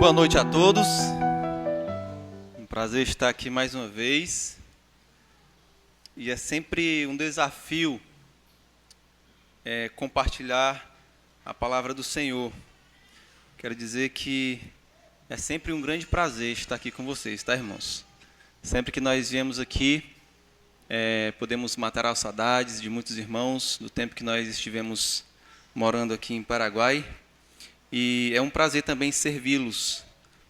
Boa noite a todos. Um prazer estar aqui mais uma vez. E é sempre um desafio compartilhar a palavra do Senhor. Quero dizer que é sempre um grande prazer estar aqui com vocês, tá, irmãos? Sempre que nós viemos aqui, podemos matar as saudades de muitos irmãos do tempo que nós estivemos morando aqui em Paraguai. E é um prazer também servi-los.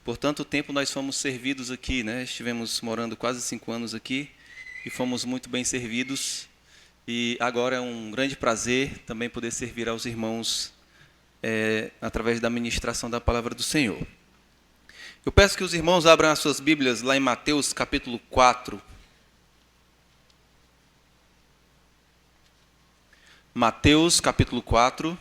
Por tanto tempo nós fomos servidos aqui, né? Estivemos morando quase 5 anos aqui e fomos muito bem servidos. E agora é um grande prazer também poder servir aos irmãos através da ministração da palavra do Senhor. Eu peço que os irmãos abram as suas Bíblias lá em Mateus capítulo 4. Mateus capítulo 4.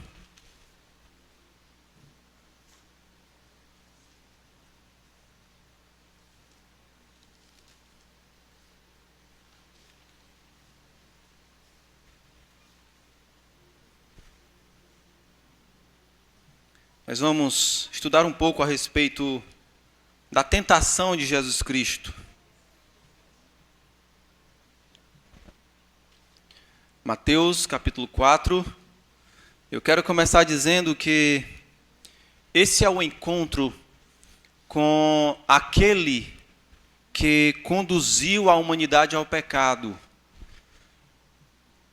Nós vamos estudar um pouco a respeito da tentação de Jesus Cristo. Mateus capítulo 4. Eu quero começar dizendo que esse é o encontro com aquele que conduziu a humanidade ao pecado.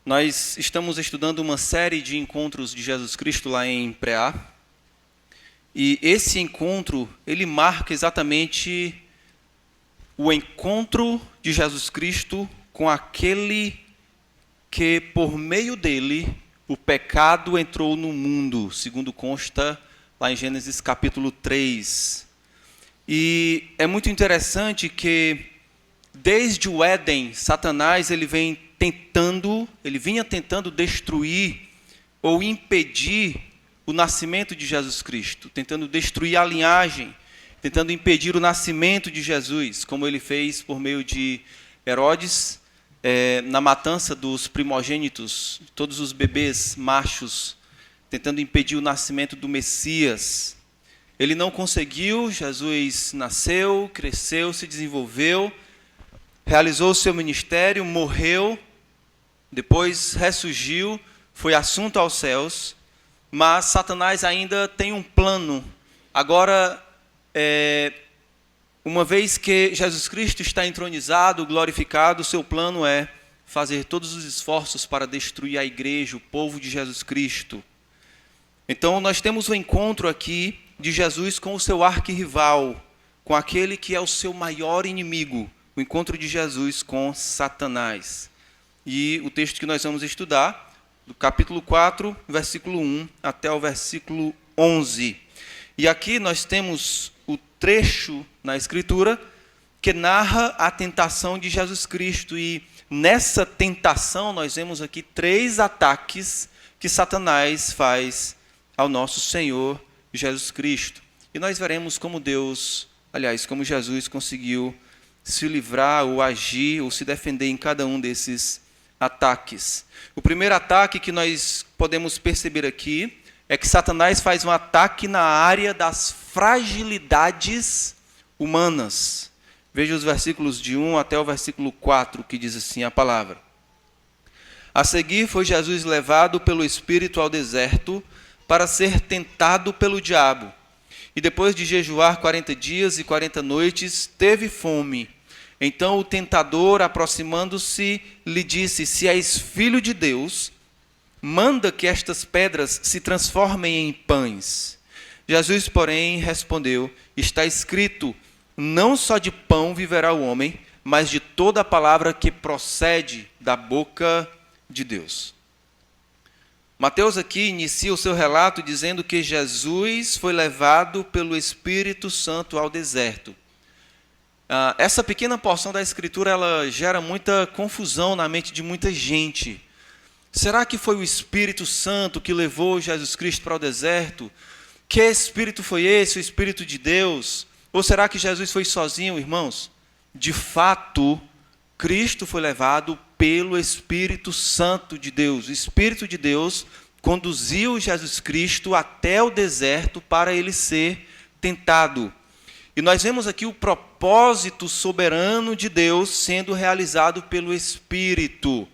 Nós estamos estudando uma série de encontros de Jesus Cristo lá em Preá. E esse encontro, ele marca exatamente o encontro de Jesus Cristo com aquele que, por meio dele, o pecado entrou no mundo, segundo consta lá em Gênesis capítulo 3. E é muito interessante que, desde o Éden, Satanás ele vinha tentando destruir ou impedir o nascimento de Jesus Cristo, tentando destruir a linhagem, tentando impedir o nascimento de Jesus, como ele fez por meio de Herodes, na matança dos primogênitos, todos os bebês machos, tentando impedir o nascimento do Messias. Ele não conseguiu, Jesus nasceu, cresceu, se desenvolveu, realizou o seu ministério, morreu, depois ressurgiu, foi assunto aos céus. Mas Satanás ainda tem um plano. Agora, uma vez que Jesus Cristo está entronizado, glorificado, o seu plano é fazer todos os esforços para destruir a igreja, o povo de Jesus Cristo. Então, nós temos o encontro aqui de Jesus com o seu arquirrival, com aquele que é o seu maior inimigo, o encontro de Jesus com Satanás. E o texto que nós vamos estudar, do capítulo 4, versículo 1 até o versículo 11. E aqui nós temos o trecho na Escritura que narra a tentação de Jesus Cristo. E nessa tentação nós vemos aqui 3 ataques que Satanás faz ao nosso Senhor Jesus Cristo. E nós veremos como como Jesus conseguiu se livrar ou agir ou se defender em cada um desses ataques. O primeiro ataque que nós podemos perceber aqui é que Satanás faz um ataque na área das fragilidades humanas. Veja os versículos de 1 até o versículo 4, que diz assim a palavra. A seguir foi Jesus levado pelo Espírito ao deserto para ser tentado pelo diabo. E depois de jejuar 40 dias e 40 noites, teve fome. Então o tentador, aproximando-se, lhe disse: se és filho de Deus, manda que estas pedras se transformem em pães. Jesus, porém, respondeu: está escrito, não só de pão viverá o homem, mas de toda a palavra que procede da boca de Deus. Mateus aqui inicia o seu relato dizendo que Jesus foi levado pelo Espírito Santo ao deserto. Essa pequena porção da Escritura ela gera muita confusão na mente de muita gente. Será que foi o Espírito Santo que levou Jesus Cristo para o deserto? Que Espírito foi esse, o Espírito de Deus? Ou será que Jesus foi sozinho, irmãos? De fato, Cristo foi levado pelo Espírito Santo de Deus. O Espírito de Deus conduziu Jesus Cristo até o deserto para ele ser tentado. E nós vemos aqui o propósito soberano de Deus sendo realizado pelo Espírito.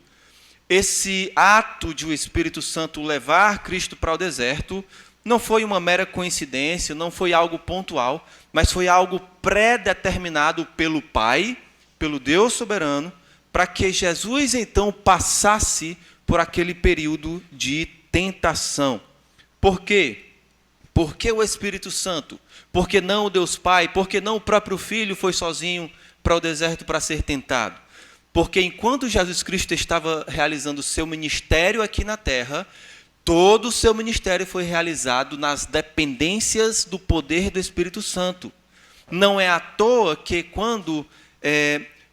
Esse ato de o Espírito Santo levar Cristo para o deserto não foi uma mera coincidência, não foi algo pontual, mas foi algo pré-determinado pelo Pai, pelo Deus soberano, para que Jesus então passasse por aquele período de tentação. Por quê? Por que o Espírito Santo? Por que não o Deus Pai? Por que não o próprio Filho foi sozinho para o deserto para ser tentado? Porque enquanto Jesus Cristo estava realizando o seu ministério aqui na terra, todo o seu ministério foi realizado nas dependências do poder do Espírito Santo. Não é à toa que quando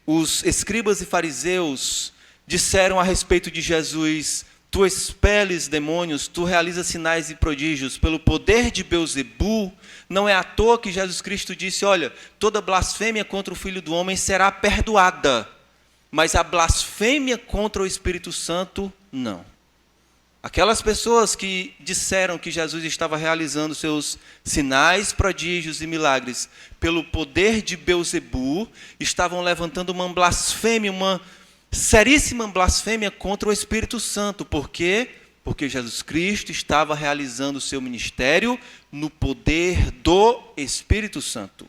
os escribas e fariseus disseram a respeito de Jesus: tu expeles demônios, tu realizas sinais e prodígios pelo poder de Belzebu, não é à toa que Jesus Cristo disse: olha, toda blasfêmia contra o Filho do Homem será perdoada, mas a blasfêmia contra o Espírito Santo, não. Aquelas pessoas que disseram que Jesus estava realizando seus sinais, prodígios e milagres pelo poder de Belzebu, estavam levantando uma blasfêmia, uma seríssima blasfêmia contra o Espírito Santo. Por quê? Porque Jesus Cristo estava realizando o seu ministério no poder do Espírito Santo.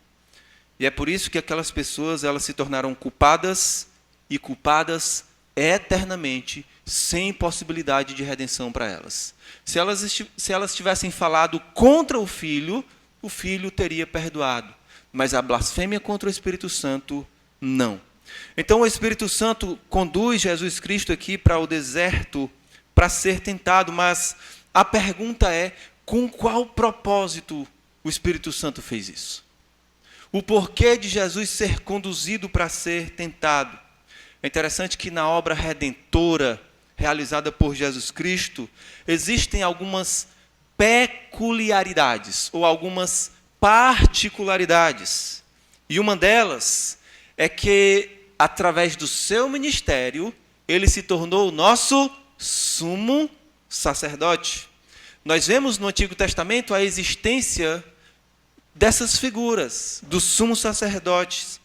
E é por isso que aquelas pessoas elas se tornaram culpadas, e culpadas eternamente, sem possibilidade de redenção para elas. Se elas tivessem falado contra o Filho teria perdoado. Mas a blasfêmia contra o Espírito Santo, não. Então o Espírito Santo conduz Jesus Cristo aqui para o deserto para ser tentado, mas a pergunta é: com qual propósito o Espírito Santo fez isso? O porquê de Jesus ser conduzido para ser tentado? É interessante que na obra redentora realizada por Jesus Cristo, existem algumas peculiaridades ou algumas particularidades. E uma delas é que, através do seu ministério, ele se tornou o nosso sumo sacerdote. Nós vemos no Antigo Testamento a existência dessas figuras, dos sumos sacerdotes.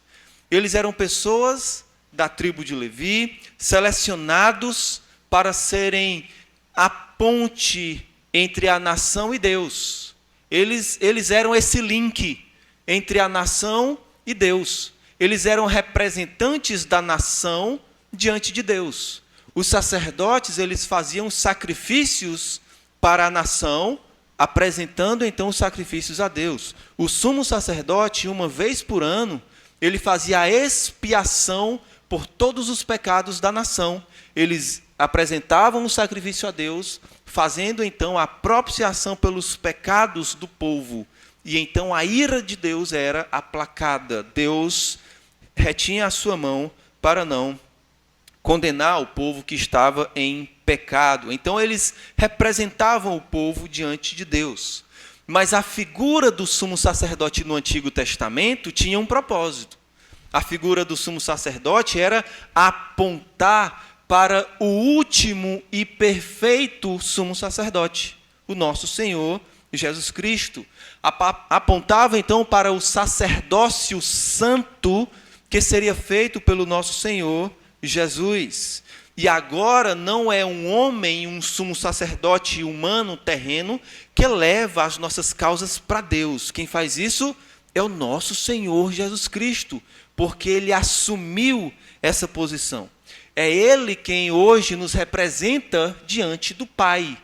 Eles eram pessoas da tribo de Levi, selecionados para serem a ponte entre a nação e Deus. Eles eram esse link entre a nação e Deus. Eles eram representantes da nação diante de Deus. Os sacerdotes, eles faziam sacrifícios para a nação, apresentando então os sacrifícios a Deus. O sumo sacerdote, uma vez por ano, ele fazia a expiação por todos os pecados da nação. Eles apresentavam o sacrifício a Deus, fazendo então a propiciação pelos pecados do povo. E então a ira de Deus era aplacada. Deus retinha a sua mão para não condenar o povo que estava em pecado. Então eles representavam o povo diante de Deus. Mas a figura do sumo sacerdote no Antigo Testamento tinha um propósito. A figura do sumo sacerdote era apontar para o último e perfeito sumo sacerdote, o nosso Senhor Jesus Cristo. Apontava então para o sacerdócio santo que seria feito pelo nosso Senhor Jesus. E agora não é um homem, um sumo sacerdote humano, terreno, que leva as nossas causas para Deus. Quem faz isso é o nosso Senhor Jesus Cristo, porque ele assumiu essa posição. É ele quem hoje nos representa diante do Pai.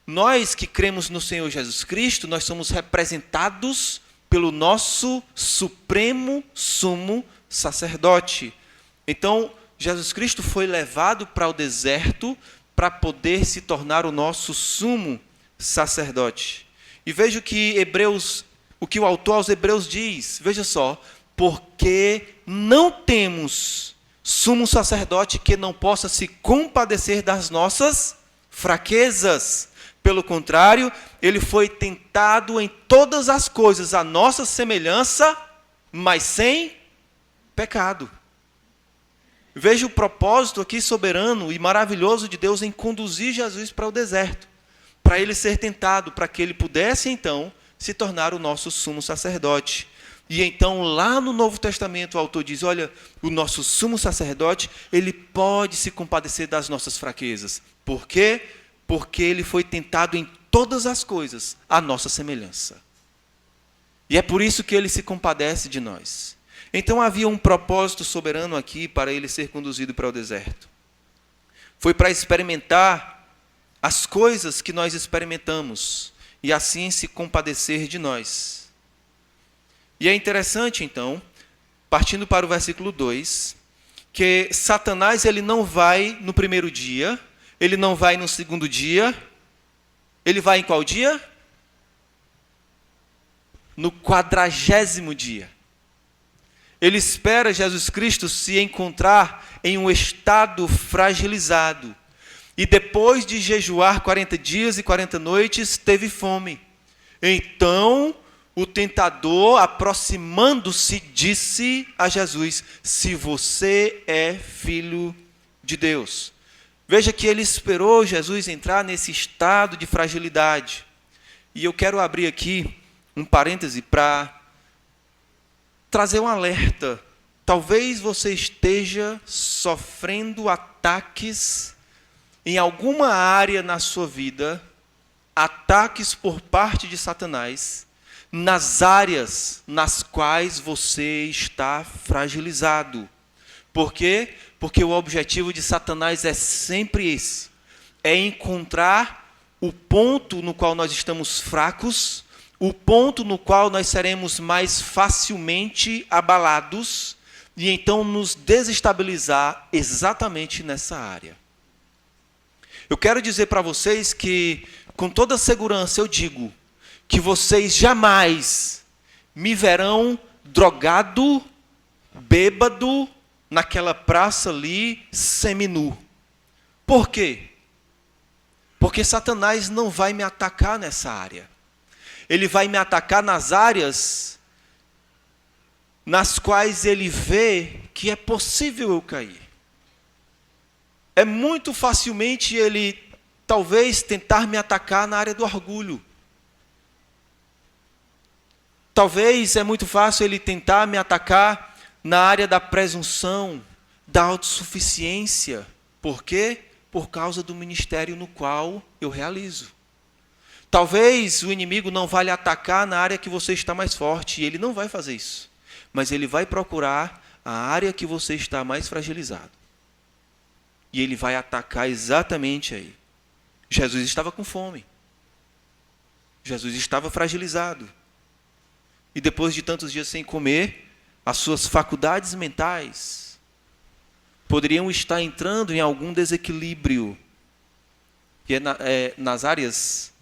Nós que cremos no Senhor Jesus Cristo, nós somos representados pelo nosso supremo sumo sacerdote. Então, Jesus Cristo foi levado para o deserto para poder se tornar o nosso sumo sacerdote. E veja o que o autor aos Hebreus diz. Veja só: porque não temos sumo sacerdote que não possa se compadecer das nossas fraquezas. Pelo contrário, ele foi tentado em todas as coisas à nossa semelhança, mas sem pecado. Veja o propósito aqui soberano e maravilhoso de Deus em conduzir Jesus para o deserto, para ele ser tentado, para que ele pudesse então se tornar o nosso sumo sacerdote. E então, lá no Novo Testamento, o autor diz, olha, o nosso sumo sacerdote, ele pode se compadecer das nossas fraquezas. Por quê? Porque ele foi tentado em todas as coisas, à nossa semelhança. E é por isso que ele se compadece de nós. Então, havia um propósito soberano aqui para ele ser conduzido para o deserto. Foi para experimentar as coisas que nós experimentamos, e assim se compadecer de nós. E é interessante, então, partindo para o versículo 2, que Satanás ele não vai no primeiro dia, ele não vai no segundo dia, ele vai em qual dia? No 40º dia. Ele espera Jesus Cristo se encontrar em um estado fragilizado. E depois de jejuar 40 dias e 40 noites, teve fome. Então, o tentador, aproximando-se, disse a Jesus, se você é filho de Deus. Veja que ele esperou Jesus entrar nesse estado de fragilidade. E eu quero abrir aqui um parêntese para trazer um alerta. Talvez você esteja sofrendo ataques em alguma área na sua vida, ataques por parte de Satanás, nas áreas nas quais você está fragilizado. Por quê? Porque o objetivo de Satanás é sempre esse, é encontrar o ponto no qual nós estamos fracos, o ponto no qual nós seremos mais facilmente abalados, e então nos desestabilizar exatamente nessa área. Eu quero dizer para vocês que, com toda segurança, eu digo que vocês jamais me verão drogado, bêbado, naquela praça ali, seminu. Por quê? Porque Satanás não vai me atacar nessa área. Ele vai me atacar nas áreas nas quais ele vê que é possível eu cair. É muito facilmente ele, talvez, tentar me atacar na área do orgulho. Talvez é muito fácil ele tentar me atacar na área da presunção, da autossuficiência. Por quê? Por causa do ministério no qual eu realizo. Talvez o inimigo não vá lhe atacar na área que você está mais forte, e ele não vai fazer isso. Mas ele vai procurar a área que você está mais fragilizado. E ele vai atacar exatamente aí. Jesus estava com fome. Jesus estava fragilizado. E depois de tantos dias sem comer, as suas faculdades mentais poderiam estar entrando em algum desequilíbrio. E nas áreas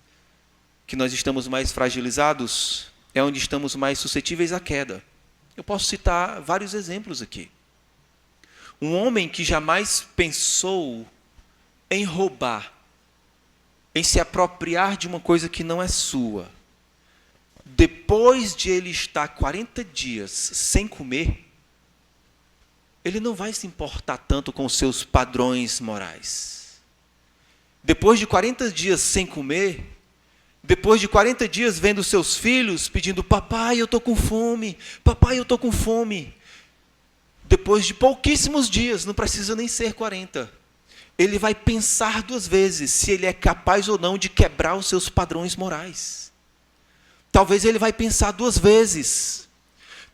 que nós estamos mais fragilizados, é onde estamos mais suscetíveis à queda. Eu posso citar vários exemplos aqui. Um homem que jamais pensou em roubar, em se apropriar de uma coisa que não é sua, depois de ele estar 40 dias sem comer, ele não vai se importar tanto com os seus padrões morais. Depois de 40 dias sem comer, depois de 40 dias vendo seus filhos pedindo, papai, eu estou com fome, papai, eu estou com fome. Depois de pouquíssimos dias, não precisa nem ser 40, ele vai pensar 2 vezes se ele é capaz ou não de quebrar os seus padrões morais. Talvez ele vai pensar 2 vezes.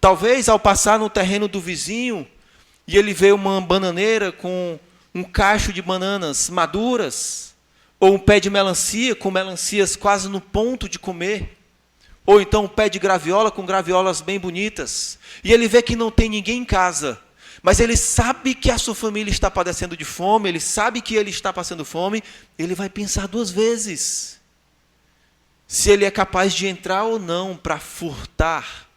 Talvez ao passar no terreno do vizinho, e ele vê uma bananeira com um cacho de bananas maduras, ou um pé de melancia com melancias quase no ponto de comer, ou então um pé de graviola com graviolas bem bonitas, e ele vê que não tem ninguém em casa, mas ele sabe que a sua família está padecendo de fome, ele sabe que ele está passando fome, ele vai pensar 2 vezes se ele é capaz de entrar ou não para furtar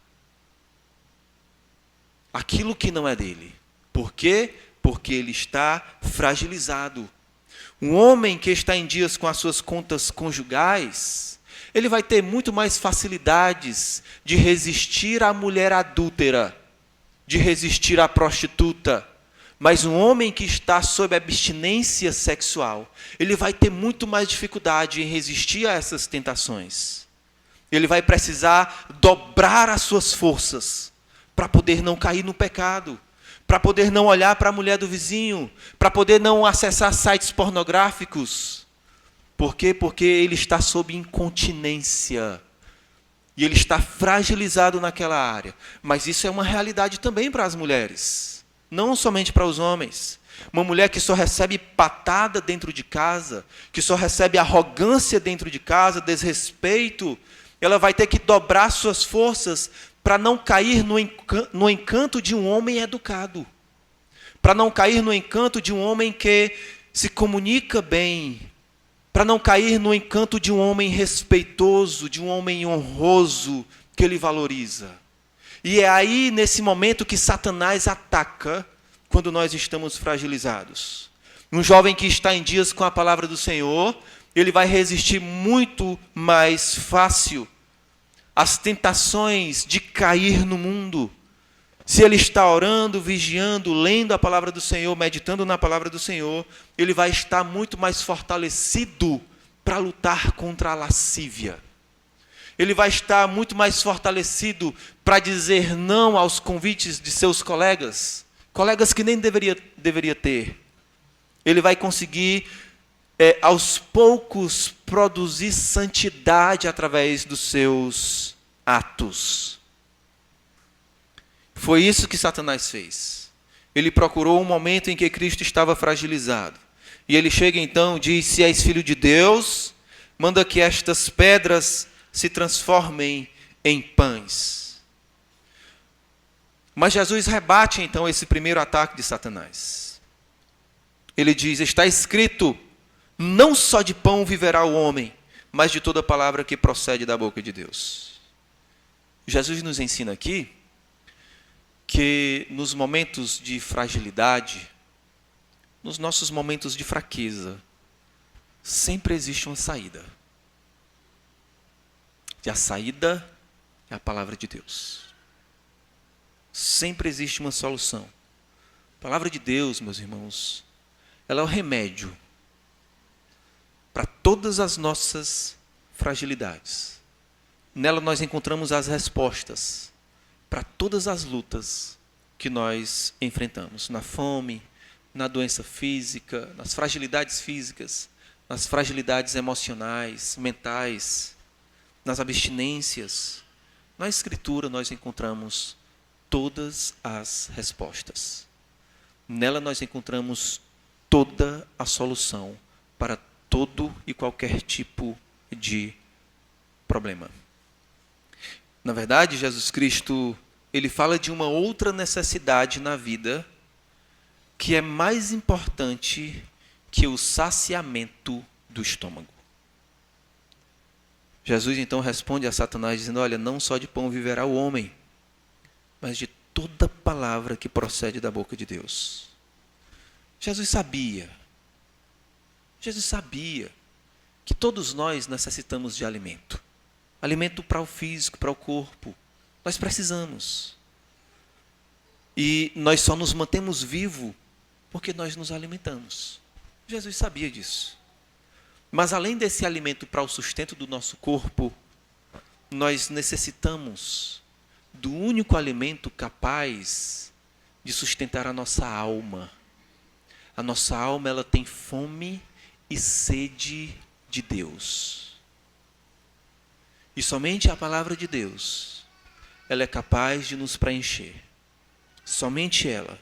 aquilo que não é dele. Por quê? Porque ele está fragilizado. Um homem que está em dias com as suas contas conjugais, ele vai ter muito mais facilidades de resistir à mulher adúltera, de resistir à prostituta. Mas um homem que está sob abstinência sexual, ele vai ter muito mais dificuldade em resistir a essas tentações. Ele vai precisar dobrar as suas forças para poder não cair no pecado, para poder não olhar para a mulher do vizinho, para poder não acessar sites pornográficos. Por quê? Porque ele está sob incontinência. E ele está fragilizado naquela área. Mas isso é uma realidade também para as mulheres, não somente para os homens. Uma mulher que só recebe patada dentro de casa, que só recebe arrogância dentro de casa, desrespeito, ela vai ter que dobrar suas forças para não cair no encanto de um homem educado, para não cair no encanto de um homem que se comunica bem, para não cair no encanto de um homem respeitoso, de um homem honroso, que ele valoriza. E é aí, nesse momento, que Satanás ataca, quando nós estamos fragilizados. Um jovem que está em dias com a palavra do Senhor, ele vai resistir muito mais fácil às tentações de cair no mundo. Se ele está orando, vigiando, lendo a palavra do Senhor, meditando na palavra do Senhor, ele vai estar muito mais fortalecido para lutar contra a lascívia. Ele vai estar muito mais fortalecido para dizer não aos convites de seus colegas que nem deveria ter. Ele vai conseguir, aos poucos, produzir santidade através dos seus atos. Foi isso que Satanás fez. Ele procurou um momento em que Cristo estava fragilizado. E ele chega então e diz: se és filho de Deus, manda que estas pedras se transformem em pães. Mas Jesus rebate então esse primeiro ataque de Satanás. Ele diz: está escrito, não só de pão viverá o homem, mas de toda palavra que procede da boca de Deus. Jesus nos ensina aqui que nos momentos de fragilidade, nos nossos momentos de fraqueza, sempre existe uma saída. E a saída é a palavra de Deus. Sempre existe uma solução. A palavra de Deus, meus irmãos, ela é o remédio para todas as nossas fragilidades. Nela nós encontramos as respostas para todas as lutas que nós enfrentamos. Na fome, na doença física, nas fragilidades físicas, nas fragilidades emocionais, mentais, nas abstinências. Na Escritura nós encontramos todas as respostas. Nela nós encontramos toda a solução para todo e qualquer tipo de problema. Na verdade, Jesus Cristo, ele fala de uma outra necessidade na vida que é mais importante que o saciamento do estômago. Jesus então responde a Satanás dizendo: olha, não só de pão viverá o homem, mas de toda palavra que procede da boca de Deus. Jesus sabia que todos nós necessitamos de alimento. Alimento para o físico, para o corpo. Nós precisamos. E nós só nos mantemos vivos porque nós nos alimentamos. Jesus sabia disso. Mas além desse alimento para o sustento do nosso corpo, nós necessitamos do único alimento capaz de sustentar a nossa alma. A nossa alma, ela tem fome e sede de Deus. E somente a palavra de Deus, ela é capaz de nos preencher. Somente ela.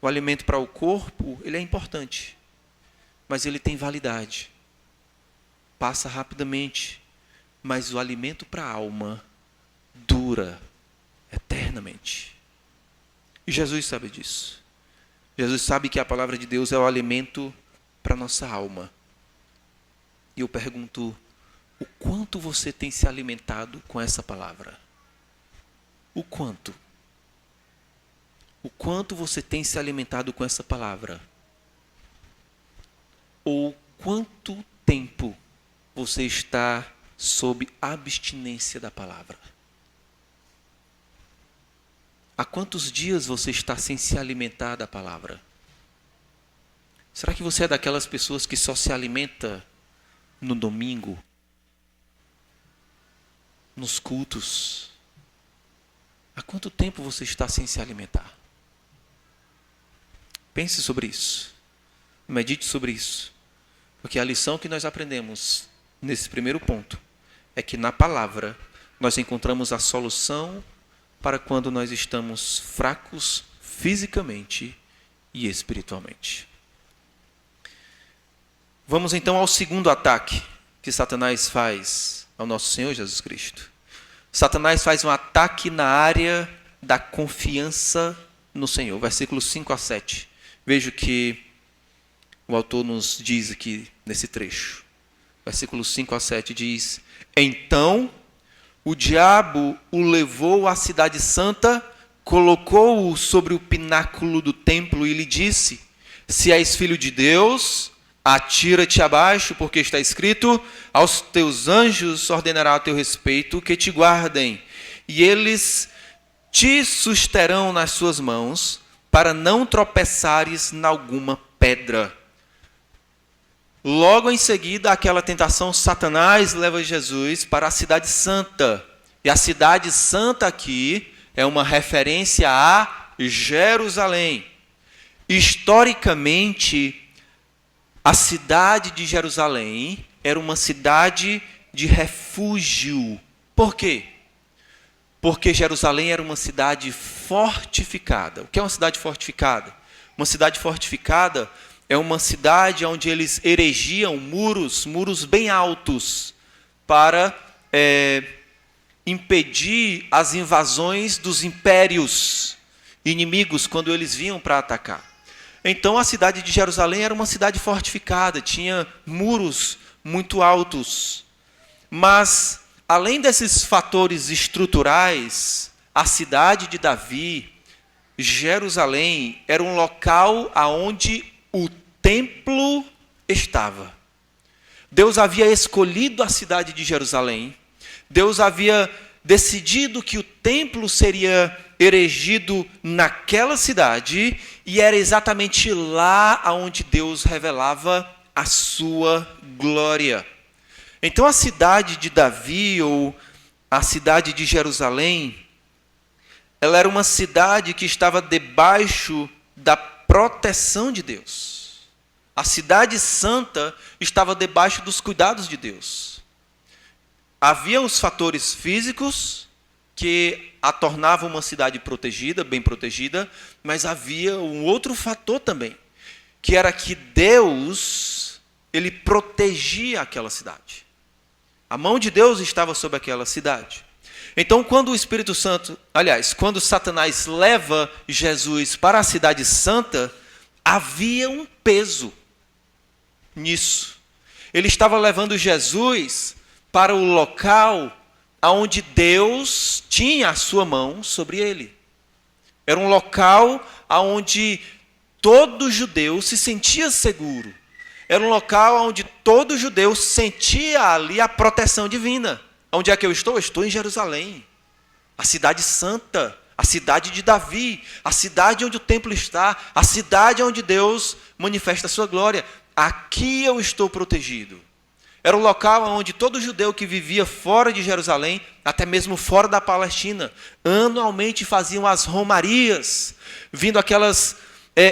O alimento para o corpo, ele é importante, mas ele tem validade. Passa rapidamente, mas o alimento para a alma dura eternamente. E Jesus sabe disso. Jesus sabe que a palavra de Deus é o alimento para a nossa alma. E eu pergunto: o quanto você tem se alimentado com essa palavra? O quanto? O quanto você tem se alimentado com essa palavra? Ou quanto tempo você está sob abstinência da palavra? Há quantos dias você está sem se alimentar da palavra? Será que você é daquelas pessoas que só se alimenta no domingo? nos cultos? Há quanto tempo você está sem se alimentar? Pense sobre isso. Medite sobre isso. Porque a lição que nós aprendemos nesse primeiro ponto é que na palavra nós encontramos a solução para quando nós estamos fracos fisicamente e espiritualmente. Vamos então ao segundo ataque que Satanás faz ao nosso Senhor Jesus Cristo. Satanás faz um ataque na área da confiança no Senhor. Versículos 5 a 7. Veja o que o autor nos diz aqui nesse trecho. Versículos 5 a 7 diz: Então o diabo o levou à cidade santa, colocou-o sobre o pináculo do templo e lhe disse: Se és filho de Deus, atira-te abaixo, porque está escrito: aos teus anjos ordenará a teu respeito que te guardem, e eles te susterão nas suas mãos, para não tropeçares em alguma pedra. Logo em seguida, aquela tentação, Satanás leva Jesus para a cidade santa. E a cidade santa aqui é uma referência a Jerusalém. Historicamente, a cidade de Jerusalém era uma cidade de refúgio. Por quê? Porque Jerusalém era uma cidade fortificada. O que é uma cidade fortificada? Uma cidade fortificada é uma cidade onde eles erigiam muros bem altos, para impedir as invasões dos impérios inimigos quando eles vinham para atacar. Então a cidade de Jerusalém era uma cidade fortificada, tinha muros muito altos. Mas, além desses fatores estruturais, a cidade de Davi, Jerusalém, era um local onde o templo estava. Deus havia escolhido a cidade de Jerusalém. Deus havia decidido que o templo seria erigido naquela cidade, e era exatamente lá onde Deus revelava a sua glória. Então a cidade de Davi, ou a cidade de Jerusalém, ela era uma cidade que estava debaixo da proteção de Deus. A cidade santa estava debaixo dos cuidados de Deus. Havia os fatores físicos que a tornavam uma cidade protegida, bem protegida, mas havia um outro fator também, que era que Deus, ele protegia aquela cidade. A mão de Deus estava sobre aquela cidade. Então, quando o Espírito Santo, quando Satanás leva Jesus para a cidade santa, havia um peso nisso. Ele estava levando Jesus para o local onde Deus tinha a sua mão sobre ele. Era um local onde todo judeu se sentia seguro. Era um local onde todo judeu sentia ali a proteção divina. Onde é que eu estou? Eu estou em Jerusalém, a cidade santa, a cidade de Davi, a cidade onde o templo está, a cidade onde Deus manifesta a sua glória. Aqui eu estou protegido. Era o local onde todo judeu que vivia fora de Jerusalém, até mesmo fora da Palestina, anualmente faziam as romarias, vindo aquelas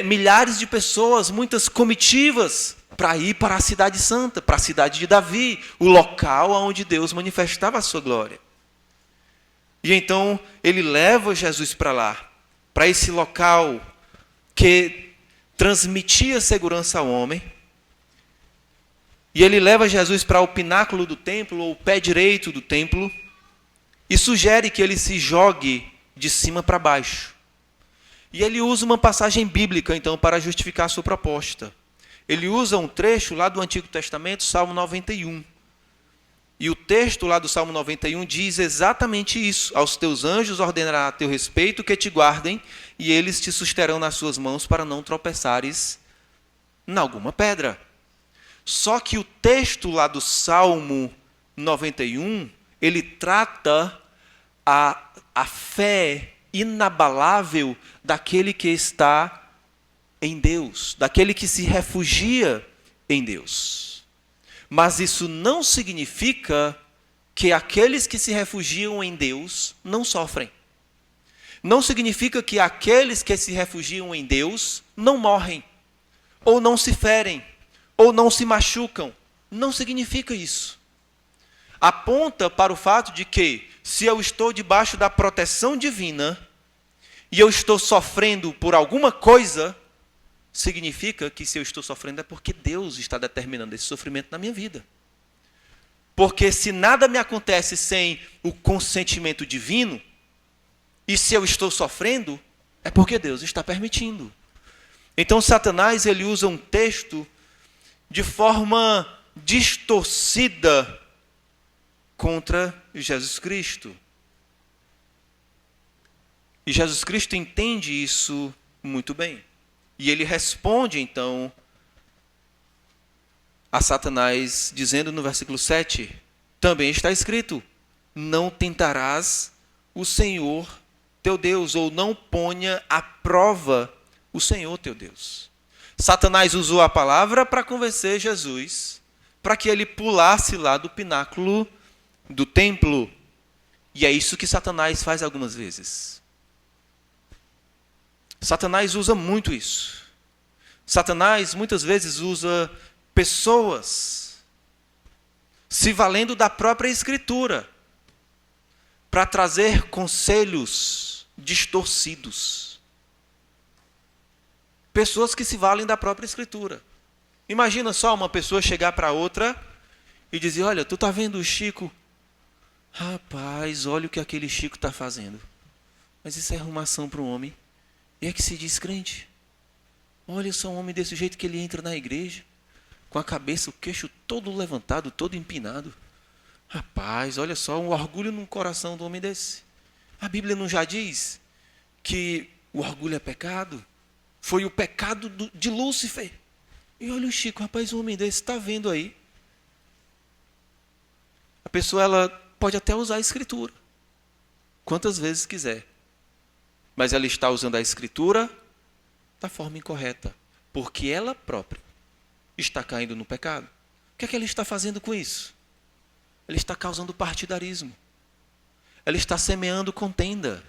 milhares de pessoas, muitas comitivas, para ir para a cidade santa, para a cidade de Davi, o local onde Deus manifestava a sua glória. E então ele leva Jesus para lá, para esse local que transmitia segurança ao homem. E ele leva Jesus para o pináculo do templo, ou o pé direito do templo, e sugere que ele se jogue de cima para baixo. E ele usa uma passagem bíblica, então, para justificar a sua proposta. Ele usa um trecho lá do Antigo Testamento, Salmo 91. E o texto lá do Salmo 91 diz exatamente isso: aos teus anjos ordenará a teu respeito que te guardem, e eles te susterão nas suas mãos para não tropeçares em alguma pedra. Só que o texto lá do Salmo 91, ele trata a fé inabalável daquele que está em Deus, daquele que se refugia em Deus. Mas isso não significa que aqueles que se refugiam em Deus não sofrem. Não significa que aqueles que se refugiam em Deus não morrem, ou não se ferem, ou não se machucam. Não significa isso. Aponta para o fato de que, se eu estou debaixo da proteção divina, e eu estou sofrendo por alguma coisa, significa que se eu estou sofrendo é porque Deus está determinando esse sofrimento na minha vida. Porque se nada me acontece sem o consentimento divino, e se eu estou sofrendo, é porque Deus está permitindo. Então Satanás ele usa um texto de forma distorcida contra Jesus Cristo. E Jesus Cristo entende isso muito bem. E ele responde, então, a Satanás, dizendo no versículo 7, também está escrito, não tentarás o Senhor teu Deus, ou não ponha à prova o Senhor teu Deus. Satanás usou a palavra para convencer Jesus, para que ele pulasse lá do pináculo do templo. E é isso que Satanás faz algumas vezes. Satanás usa muito isso. Satanás muitas vezes usa pessoas se valendo da própria Escritura para trazer conselhos distorcidos. Pessoas que se valem da própria Escritura. Imagina só uma pessoa chegar para outra e dizer, olha, tu está vendo o Chico? Rapaz, olha o que aquele Chico está fazendo. Mas isso é arrumação para um homem. E é que se diz crente. Olha só um homem desse jeito que ele entra na igreja, com a cabeça, o queixo todo levantado, todo empinado. Rapaz, olha só, um orgulho no coração do homem desse. A Bíblia não já diz que o orgulho é pecado? Foi o pecado de Lúcifer. E olha o Chico, rapaz, um homem desse está vendo aí. A pessoa ela pode até usar a Escritura, quantas vezes quiser. Mas ela está usando a Escritura da forma incorreta, porque ela própria está caindo no pecado. O que é que ela está fazendo com isso? Ela está causando partidarismo. Ela está semeando contenda.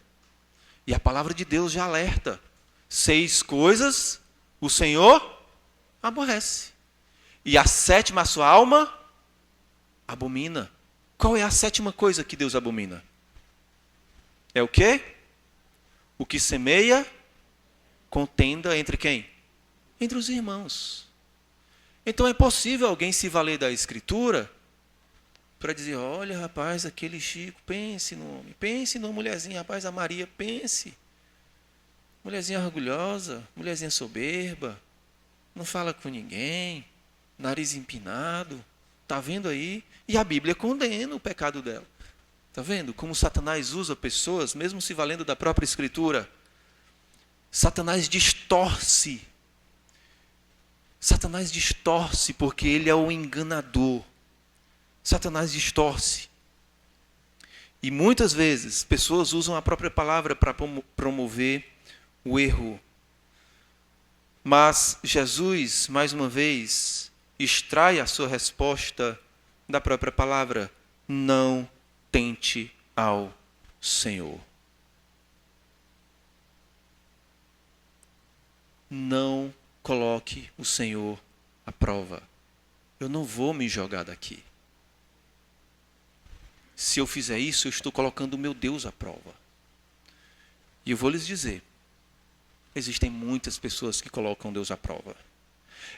E a palavra de Deus já alerta. 6 coisas o Senhor aborrece. E a 7ª a sua alma abomina. Qual é a 7ª coisa que Deus abomina? É o quê? O que semeia contenda entre quem? Entre os irmãos. Então é possível alguém se valer da Escritura para dizer, olha rapaz, aquele Chico, pense no homem, pense numa mulherzinha, rapaz, a Maria, pense. Mulherzinha orgulhosa, mulherzinha soberba, não fala com ninguém, nariz empinado, está vendo aí? E a Bíblia condena o pecado dela. Está vendo como Satanás usa pessoas, mesmo se valendo da própria Escritura? Satanás distorce. Satanás distorce porque ele é o enganador. Satanás distorce. E muitas vezes pessoas usam a própria palavra para promover o erro. Mas Jesus, mais uma vez, extrai a sua resposta da própria palavra. Não tente ao Senhor. Não coloque o Senhor à prova. Eu não vou me jogar daqui. Se eu fizer isso, eu estou colocando o meu Deus à prova. E eu vou lhes dizer, existem muitas pessoas que colocam Deus à prova.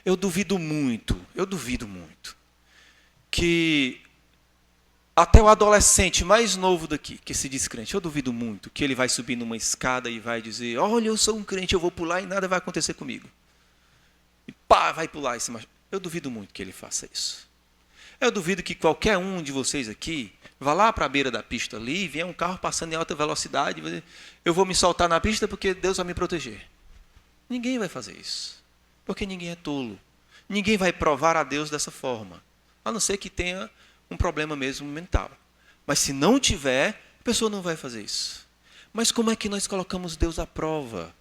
Eu duvido muito que até o adolescente mais novo daqui, que se diz crente, eu duvido muito que ele vai subir numa escada e vai dizer, olha, eu sou um crente, eu vou pular e nada vai acontecer comigo. E pá, vai pular. Eu duvido muito que ele faça isso. Eu duvido que qualquer um de vocês aqui vá lá para a beira da pista ali, vier um carro passando em alta velocidade, eu vou me soltar na pista porque Deus vai me proteger. Ninguém vai fazer isso, porque ninguém é tolo. Ninguém vai provar a Deus dessa forma, a não ser que tenha um problema mesmo mental. Mas se não tiver, a pessoa não vai fazer isso. Mas como é que nós colocamos Deus à prova?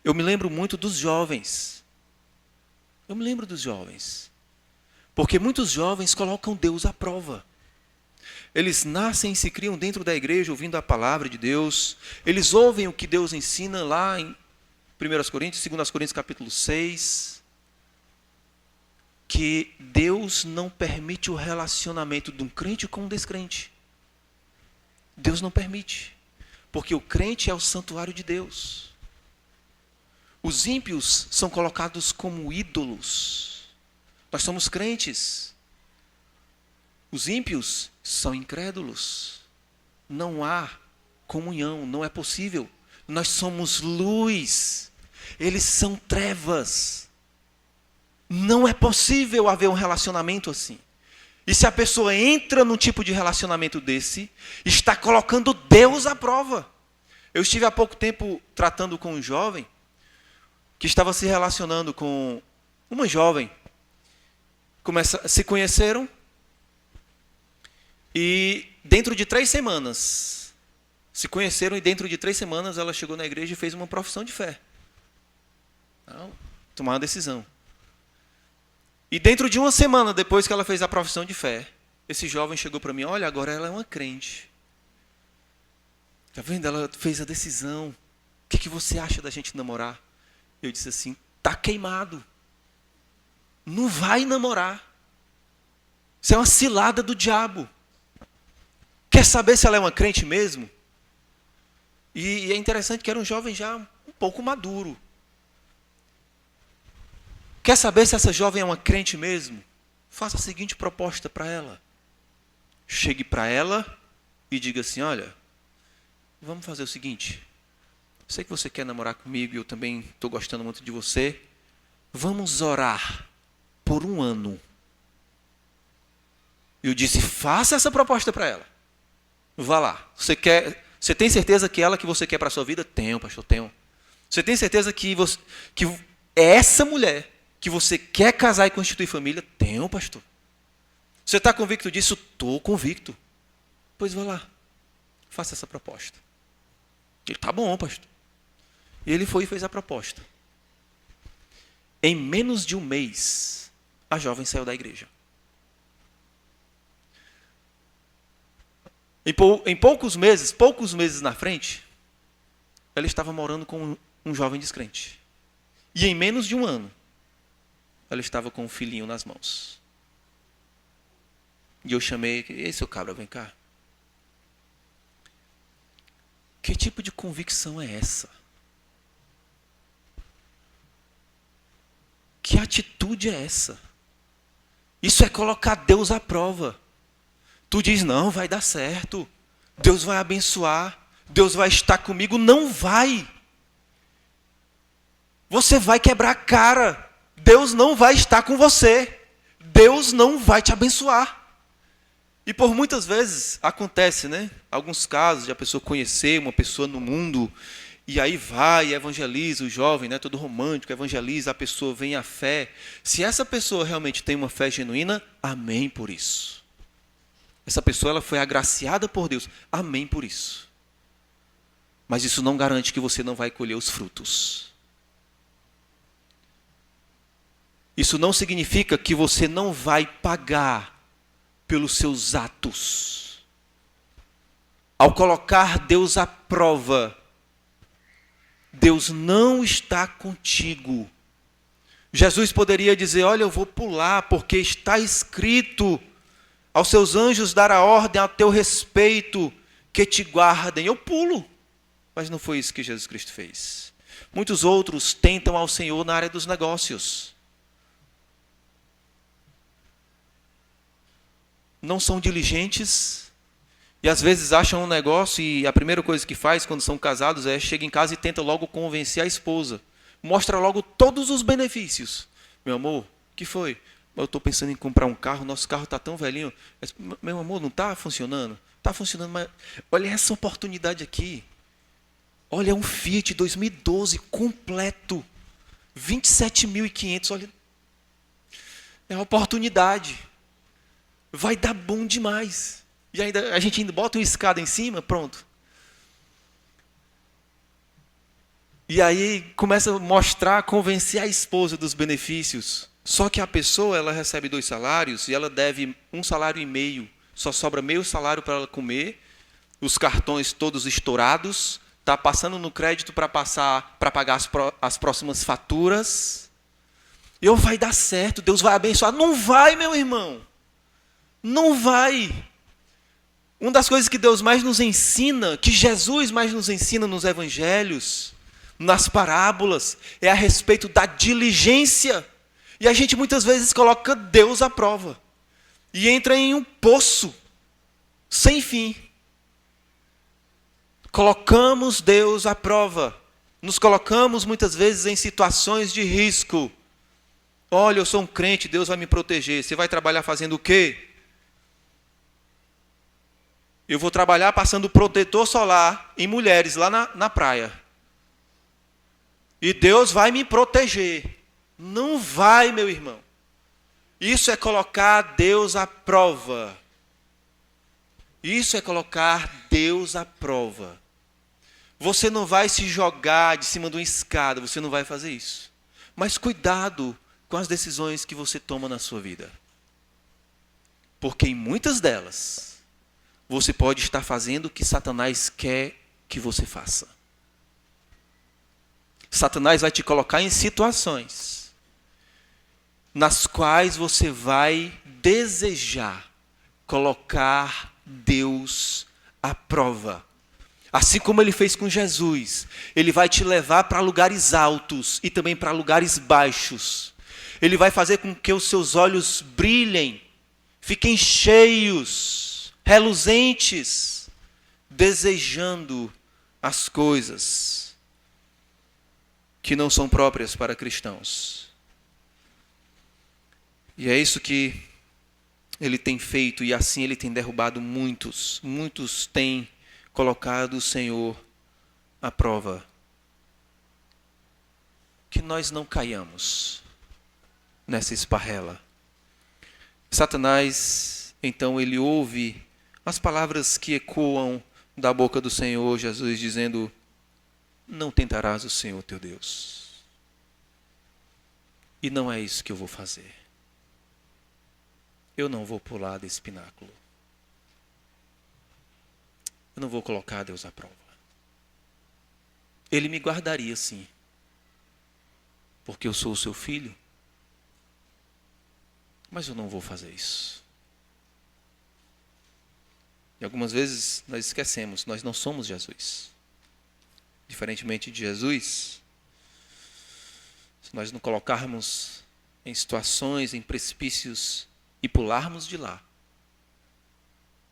Eu me lembro muito dos jovens. Porque muitos jovens colocam Deus à prova. Eles nascem e se criam dentro da igreja, ouvindo a palavra de Deus. Eles ouvem o que Deus ensina lá em 1 Coríntios, 2 Coríntios capítulo 6. Que Deus não permite o relacionamento de um crente com um descrente. Deus não permite. Porque o crente é o santuário de Deus. Os ímpios são colocados como ídolos. Nós somos crentes. Os ímpios são incrédulos. Não há comunhão, não é possível. Nós somos luz. Eles são trevas. Não é possível haver um relacionamento assim. E se a pessoa entra num tipo de relacionamento desse, está colocando Deus à prova. Eu estive há pouco tempo tratando com um jovem que estava se relacionando com uma jovem. Se conheceram e dentro de 3 semanas, se conheceram e dentro de 3 semanas ela chegou na igreja e fez uma profissão de fé. Então, tomar uma decisão. E dentro de 1 semana, depois que ela fez a profissão de fé, esse jovem chegou para mim, olha, agora ela é uma crente. Está vendo? Ela fez a decisão. O que você acha da gente namorar? Eu disse assim, está queimado. Não vai namorar. Isso é uma cilada do diabo. Quer saber se ela é uma crente mesmo? E é interessante que era um jovem já um pouco maduro. Quer saber se essa jovem é uma crente mesmo? Faça a seguinte proposta para ela. Chegue para ela e diga assim, olha, vamos fazer o seguinte. Sei que você quer namorar comigo e eu também estou gostando muito de você. Vamos orar por 1 ano. Eu disse, faça essa proposta para ela. Vá lá. Você tem certeza que é ela que você quer para a sua vida? Tenho, pastor, tenho. Você tem certeza que é essa mulher que você quer casar e constituir família? Tenho, pastor. Você está convicto disso? Estou convicto. Pois vá lá. Faça essa proposta. Ele, tá bom, pastor. E ele foi e fez a proposta. Em menos de 1 mês, a jovem saiu da igreja. Em poucos meses na frente, ela estava morando com um jovem descrente. E em menos de 1 ano, ela estava com um filhinho nas mãos. E eu chamei, ei, seu cabra, vem cá. Que tipo de convicção é essa? Que atitude é essa? Isso é colocar Deus à prova. Tu diz, não, vai dar certo. Deus vai abençoar. Deus vai estar comigo. Não vai. Você vai quebrar a cara. Deus não vai estar com você. Deus não vai te abençoar. E por muitas vezes acontece, né? Alguns casos de a pessoa conhecer uma pessoa no mundo e aí vai e evangeliza o jovem, né? Todo romântico, evangeliza, a pessoa vem à fé. Se essa pessoa realmente tem uma fé genuína, amém por isso. Essa pessoa ela foi agraciada por Deus, amém por isso. Mas isso não garante que você não vai colher os frutos. Isso não significa que você não vai pagar pelos seus atos. Ao colocar Deus à prova, Deus não está contigo. Jesus poderia dizer, olha, eu vou pular, porque está escrito, aos seus anjos dar a ordem a teu respeito, que te guardem. Eu pulo. Mas não foi isso que Jesus Cristo fez. Muitos outros tentam ao Senhor na área dos negócios. Não são diligentes e às vezes acham um negócio e a primeira coisa que faz quando são casados é chega em casa e tenta logo convencer a esposa. Mostra logo todos os benefícios. Meu amor, o que foi? Eu estou pensando em comprar um carro, nosso carro está tão velhinho. Meu amor, não está funcionando? Está funcionando, mas olha essa oportunidade aqui. Olha, é um Fiat 2012 completo. 27.500, olha. É uma oportunidade. Vai dar bom demais. E ainda a gente ainda bota uma escada em cima, pronto. E aí começa a mostrar, convencer a esposa dos benefícios. Só que a pessoa, ela recebe 2 salários e ela deve 1,5 salário só sobra meio salário para ela comer, os cartões todos estourados, está passando no crédito para pagar as próximas faturas. E vai dar certo, Deus vai abençoar. Não vai, meu irmão. Não vai. Uma das coisas que Deus mais nos ensina, que Jesus mais nos ensina nos evangelhos, nas parábolas, é a respeito da diligência. E a gente muitas vezes coloca Deus à prova. E entra em um poço sem fim. Colocamos Deus à prova. Nos colocamos muitas vezes em situações de risco. Olha, eu sou um crente, Deus vai me proteger. Você vai trabalhar fazendo o quê? Eu vou trabalhar passando protetor solar em mulheres lá na praia. E Deus vai me proteger. Não vai, meu irmão. Isso é colocar Deus à prova. Isso é colocar Deus à prova. Você não vai se jogar de cima de uma escada, você não vai fazer isso. Mas cuidado com as decisões que você toma na sua vida. Porque em muitas delas, você pode estar fazendo o que Satanás quer que você faça. Satanás vai te colocar em situações nas quais você vai desejar colocar Deus à prova. Assim como ele fez com Jesus, ele vai te levar para lugares altos e também para lugares baixos. Ele vai fazer com que os seus olhos brilhem, fiquem cheios, reluzentes, desejando as coisas que não são próprias para cristãos. E é isso que ele tem feito, e assim ele tem derrubado muitos. Muitos têm colocado o Senhor à prova. Que nós não caiamos nessa esparrela. Satanás, então, ele ouve as palavras que ecoam da boca do Senhor Jesus, dizendo: não tentarás o Senhor teu Deus. E não é isso que eu vou fazer. Eu não vou pular desse pináculo. Eu não vou colocar Deus à prova. Ele me guardaria sim, porque eu sou o seu filho. Mas eu não vou fazer isso. E algumas vezes nós esquecemos, nós não somos Jesus. Diferentemente de Jesus, se nós não colocarmos em situações, em precipícios e pularmos de lá,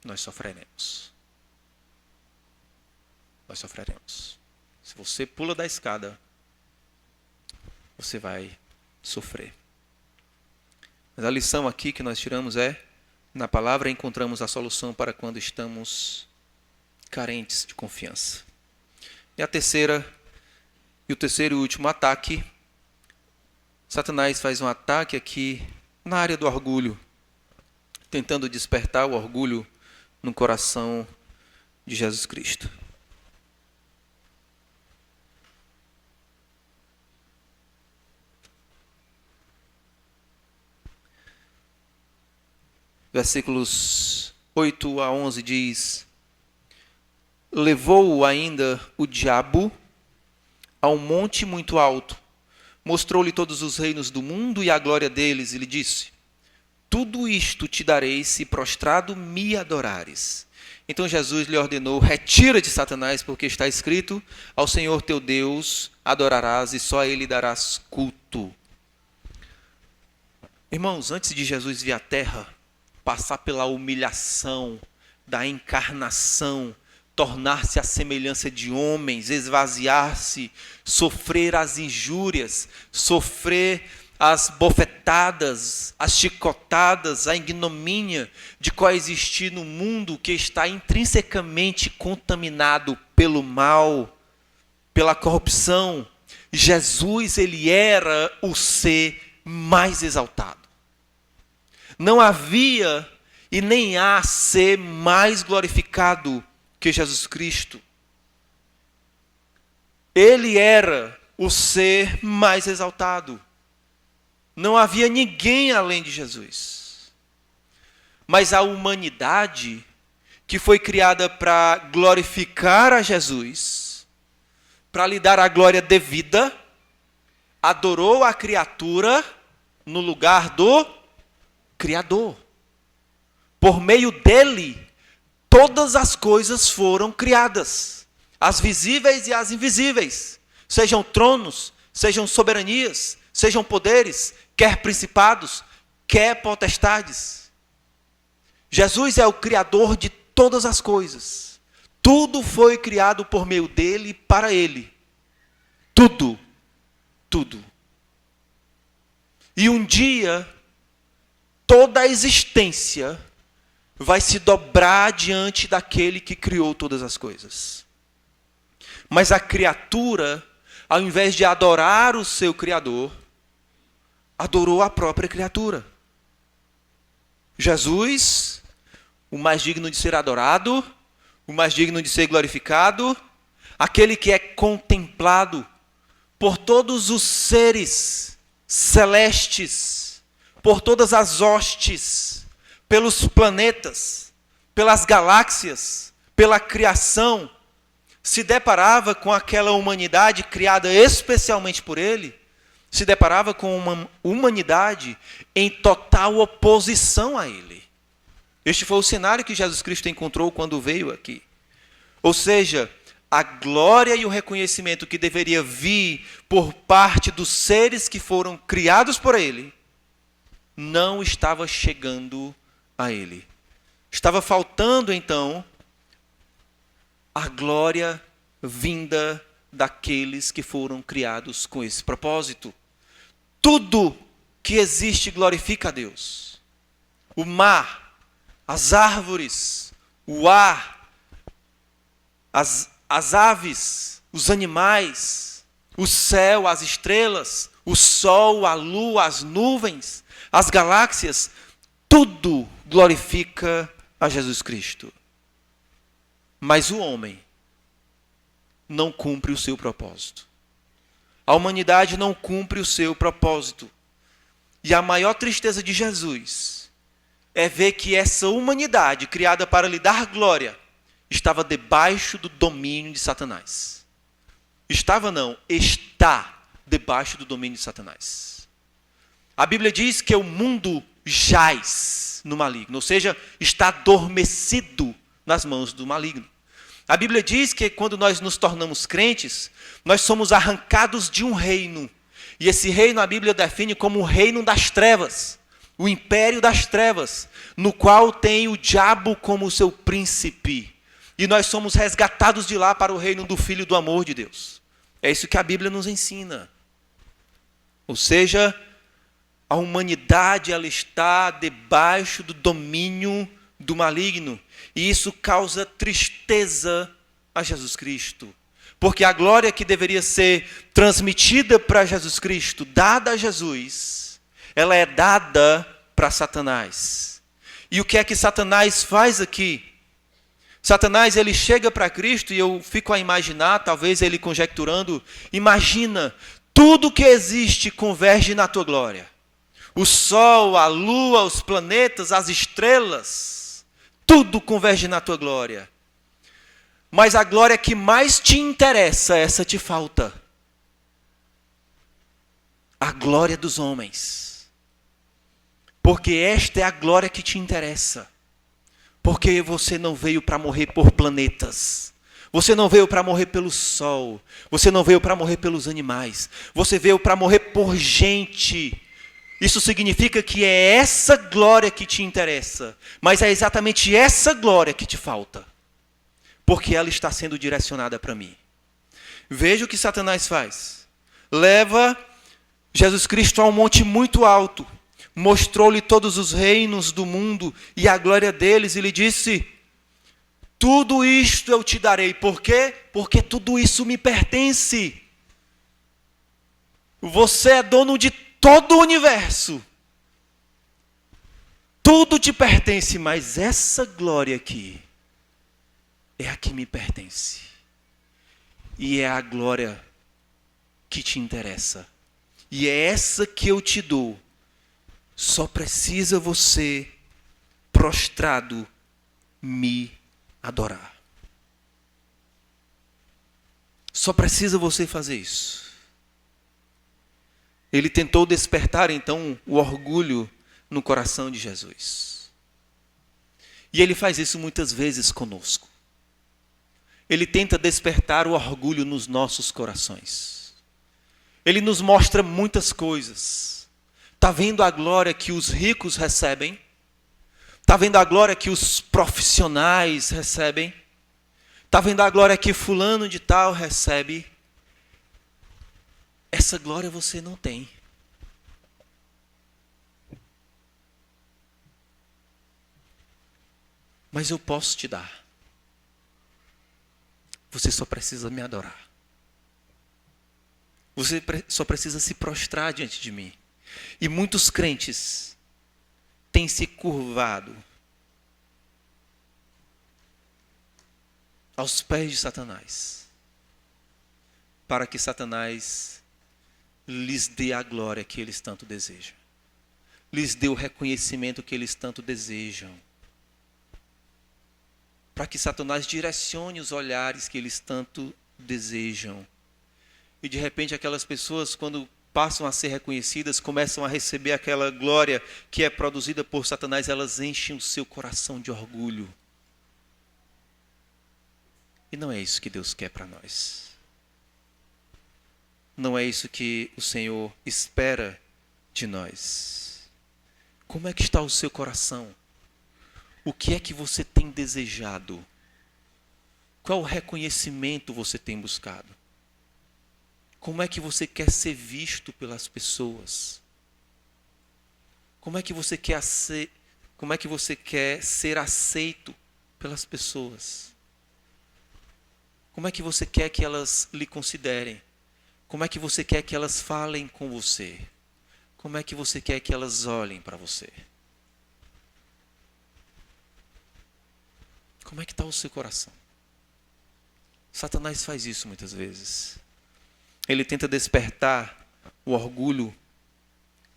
nós sofreremos. Nós sofreremos. Se você pula da escada, você vai sofrer. Mas a lição aqui que nós tiramos é: na palavra encontramos a solução para quando estamos carentes de confiança. E o terceiro e último ataque, Satanás faz um ataque aqui na área do orgulho, tentando despertar o orgulho no coração de Jesus Cristo. Versículos 8 a 11 diz: levou-o ainda o diabo a um monte muito alto, mostrou-lhe todos os reinos do mundo e a glória deles, e lhe disse: tudo isto te darei se prostrado me adorares. Então Jesus lhe ordenou: retira-te, Satanás, porque está escrito: ao Senhor teu Deus adorarás e só a ele darás culto. Irmãos, antes de Jesus vir à terra, passar pela humilhação da encarnação, tornar-se à semelhança de homens, esvaziar-se, sofrer as injúrias, sofrer as bofetadas, as chicotadas, a ignomínia de coexistir no mundo que está intrinsecamente contaminado pelo mal, pela corrupção. Jesus, ele era o ser mais exaltado. Não havia e nem há ser mais glorificado que Jesus Cristo. Ele era o ser mais exaltado. Não havia ninguém além de Jesus. mas a humanidade, que foi criada para glorificar a Jesus, para lhe dar a glória devida, adorou a criatura no lugar do Criador. Por meio dele, todas as coisas foram criadas, as visíveis e as invisíveis, sejam tronos, sejam soberanias, sejam poderes, quer principados, quer potestades. Jesus é o Criador de todas as coisas. Tudo foi criado por meio dele e para ele. Tudo. Tudo. E um dia, toda a existência vai se dobrar diante daquele que criou todas as coisas. Mas a criatura, ao invés de adorar o seu Criador, adorou a própria criatura. Jesus, o mais digno de ser adorado, o mais digno de ser glorificado, aquele que é contemplado por todos os seres celestes, por todas as hostes, pelos planetas, pelas galáxias, pela criação, se deparava com aquela humanidade criada especialmente por ele, se deparava com uma humanidade em total oposição a ele. Este foi o cenário que Jesus Cristo encontrou quando veio aqui. Ou seja, a glória e o reconhecimento que deveria vir por parte dos seres que foram criados por ele, não estava chegando a ele. Estava faltando, então, a glória vinda daqueles que foram criados com esse propósito. Tudo que existe glorifica a Deus. O mar, as árvores, o ar, as aves, os animais, o céu, as estrelas, o sol, a lua, as nuvens, as galáxias, tudo glorifica a Jesus Cristo. Mas o homem não cumpre o seu propósito. A humanidade não cumpre o seu propósito. E a maior tristeza de Jesus é ver que essa humanidade, criada para lhe dar glória, estava debaixo do domínio de Satanás. Estava não, está debaixo do domínio de Satanás. A Bíblia diz que o mundo jaz no maligno, ou seja, está adormecido nas mãos do maligno. A Bíblia diz que quando nós nos tornamos crentes, nós somos arrancados de um reino. E esse reino a Bíblia define como o reino das trevas, o império das trevas, no qual tem o diabo como seu príncipe. E nós somos resgatados de lá para o reino do Filho do amor de Deus. É isso que a Bíblia nos ensina. Ou seja, a humanidade ela está debaixo do domínio do maligno. E isso causa tristeza a Jesus Cristo. Porque a glória que deveria ser transmitida para Jesus Cristo, dada a Jesus, ela é dada para Satanás. E o que é que Satanás faz aqui? Satanás, ele chega para Cristo e eu fico a imaginar, talvez ele conjecturando, imagina, tudo que existe converge na tua glória. O sol, a lua, os planetas, as estrelas, tudo converge na tua glória. Mas a glória que mais te interessa, essa te falta. A glória dos homens. Porque esta é a glória que te interessa. Porque você não veio para morrer por planetas. Você não veio para morrer pelo sol. Você não veio para morrer pelos animais. Você veio para morrer por gente. Isso significa que é essa glória que te interessa, mas é exatamente essa glória que te falta, porque ela está sendo direcionada para mim. Veja o que Satanás faz. Leva Jesus Cristo a um monte muito alto, mostrou-lhe todos os reinos do mundo e a glória deles e lhe disse, tudo isto eu te darei. Por quê? Porque tudo isso me pertence. Você é dono de todo o universo. Tudo te pertence, mas essa glória aqui é a que me pertence. E é a glória que te interessa. E é essa que eu te dou. Só precisa você prostrado me adorar. Só precisa você fazer isso. Ele tentou despertar então o orgulho no coração de Jesus. E ele faz isso muitas vezes conosco. Ele tenta despertar o orgulho nos nossos corações. Ele nos mostra muitas coisas. Está vendo a glória que os ricos recebem? Está vendo a glória que os profissionais recebem? Está vendo a glória que fulano de tal recebe? Essa glória você não tem. Mas eu posso te dar. Você só precisa me adorar. Você só precisa se prostrar diante de mim. E muitos crentes têm se curvado aos pés de Satanás, para que Satanás lhes dê a glória que eles tanto desejam, lhes dê o reconhecimento que eles tanto desejam, para que Satanás direcione os olhares que eles tanto desejam. E de repente aquelas pessoas, quando passam a ser reconhecidas, começam a receber aquela glória que é produzida por Satanás, elas enchem o seu coração de orgulho. E não é isso que Deus quer para nós. Não é isso que o Senhor espera de nós. Como é que está o seu coração? O que é que você tem desejado? Qual reconhecimento você tem buscado? Como é que você quer ser visto pelas pessoas? Como é que você quer ser aceito pelas pessoas? Como é que você quer que elas lhe considerem? Como é que você quer que elas falem com você? Como é que você quer que elas olhem para você? Como é que está o seu coração? Satanás faz isso muitas vezes. Ele tenta despertar o orgulho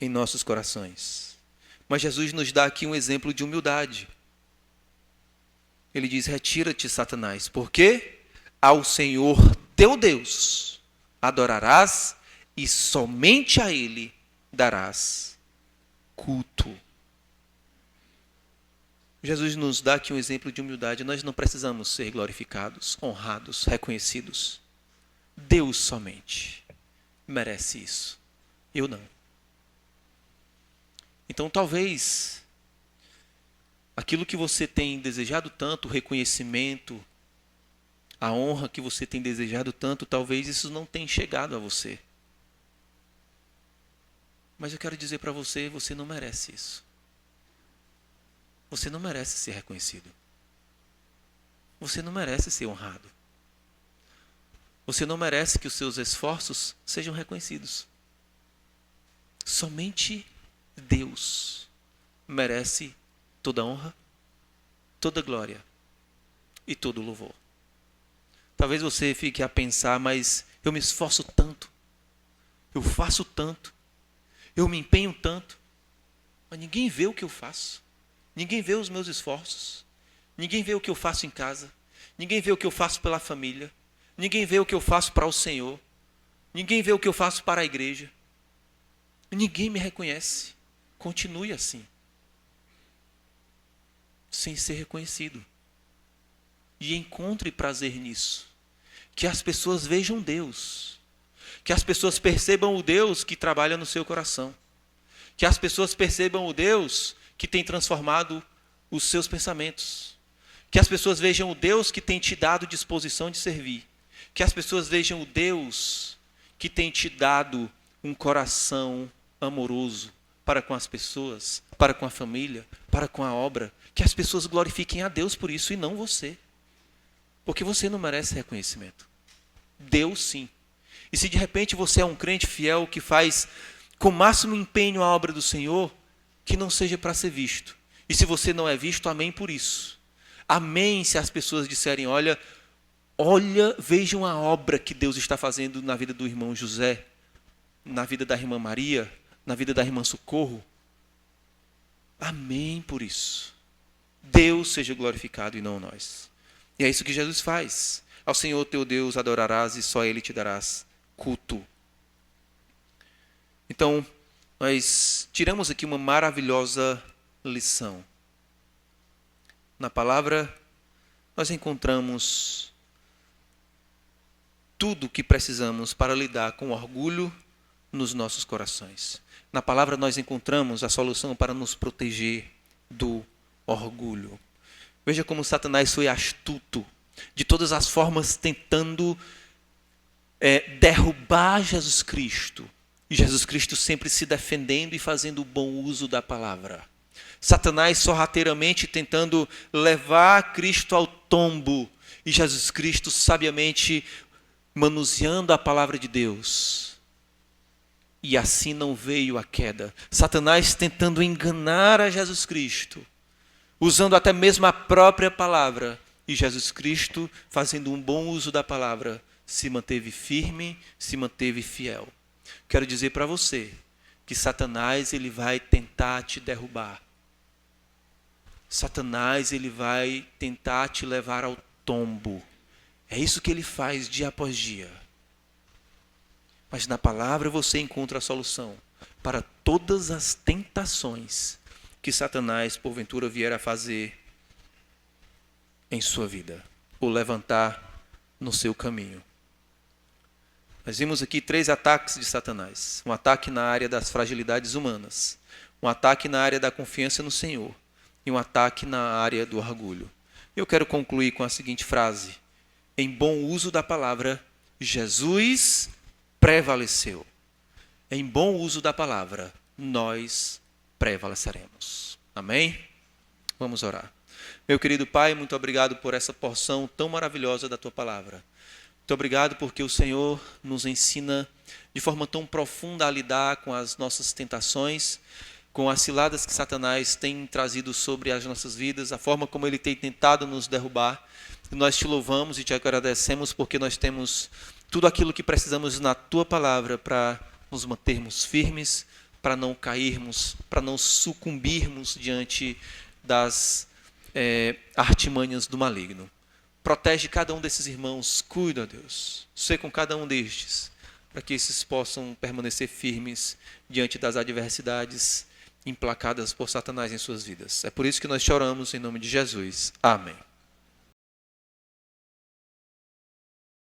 em nossos corações. Mas Jesus nos dá aqui um exemplo de humildade. Ele diz: retira-te, Satanás, porque ao Senhor teu Deus adorarás e somente a Ele darás culto. Jesus nos dá aqui um exemplo de humildade. Nós não precisamos ser glorificados, honrados, reconhecidos. Deus somente merece isso. Eu não. Então talvez aquilo que você tem desejado tanto, o reconhecimento, a honra que você tem desejado tanto, talvez isso não tenha chegado a você. Mas eu quero dizer para você, você não merece isso. Você não merece ser reconhecido. Você não merece ser honrado. Você não merece que os seus esforços sejam reconhecidos. Somente Deus merece toda honra, toda glória e todo louvor. Talvez você fique a pensar, mas eu me esforço tanto, eu faço tanto, eu me empenho tanto, mas ninguém vê o que eu faço. Ninguém vê os meus esforços. Ninguém vê o que eu faço em casa. Ninguém vê o que eu faço pela família. Ninguém vê o que eu faço para o Senhor. Ninguém vê o que eu faço para a igreja. Ninguém me reconhece. Continue assim, sem ser reconhecido. E encontre prazer nisso. Que as pessoas vejam Deus. Que as pessoas percebam o Deus que trabalha no seu coração. Que as pessoas percebam o Deus que tem transformado os seus pensamentos. Que as pessoas vejam o Deus que tem te dado disposição de servir. Que as pessoas vejam o Deus que tem te dado um coração amoroso para com as pessoas, para com a família, para com a obra. Que as pessoas glorifiquem a Deus por isso e não você. Porque você não merece reconhecimento. Deus sim. E se de repente você é um crente fiel que faz com o máximo empenho a obra do Senhor, que não seja para ser visto. E se você não é visto, amém por isso. Amém se as pessoas disserem, olha, vejam a obra que Deus está fazendo na vida do irmão José, na vida da irmã Maria, na vida da irmã Socorro. Amém por isso. Deus seja glorificado e não nós. E é isso que Jesus faz. Ao Senhor teu Deus adorarás e só a Ele te darás culto. Então, nós tiramos aqui uma maravilhosa lição. Na palavra, nós encontramos tudo o que precisamos para lidar com o orgulho nos nossos corações. Na palavra, nós encontramos a solução para nos proteger do orgulho. Veja como Satanás foi astuto, de todas as formas tentando derrubar Jesus Cristo. E Jesus Cristo sempre se defendendo e fazendo bom uso da palavra. Satanás sorrateiramente tentando levar Cristo ao tombo. E Jesus Cristo sabiamente manuseando a palavra de Deus. E assim não veio a queda. Satanás tentando enganar a Jesus Cristo, usando até mesmo a própria palavra. E Jesus Cristo, fazendo um bom uso da palavra, se manteve firme, se manteve fiel. Quero dizer para você que Satanás ele vai tentar te derrubar. Satanás ele vai tentar te levar ao tombo. É isso que ele faz dia após dia. Mas na palavra você encontra a solução para todas as tentações que Satanás porventura vier a fazer em sua vida, ou levantar no seu caminho. Nós vimos aqui 3 ataques de Satanás. Um ataque na área das fragilidades humanas, um ataque na área da confiança no Senhor e um ataque na área do orgulho. Eu quero concluir com a seguinte frase: em bom uso da palavra, Jesus prevaleceu. Em bom uso da palavra, nós prevaleceremos. Amém? Vamos orar. Meu querido Pai, muito obrigado por essa porção tão maravilhosa da Tua palavra. Muito obrigado porque o Senhor nos ensina de forma tão profunda a lidar com as nossas tentações, com as ciladas que Satanás tem trazido sobre as nossas vidas, a forma como ele tem tentado nos derrubar. E nós te louvamos e te agradecemos porque nós temos tudo aquilo que precisamos na Tua palavra para nos mantermos firmes, para não cairmos, para não sucumbirmos diante das artimanhas do maligno. Protege cada um desses irmãos, cuida, Deus, sei com cada um destes, para que esses possam permanecer firmes diante das adversidades implacadas por Satanás em suas vidas. É por isso que nós choramos em nome de Jesus. Amém.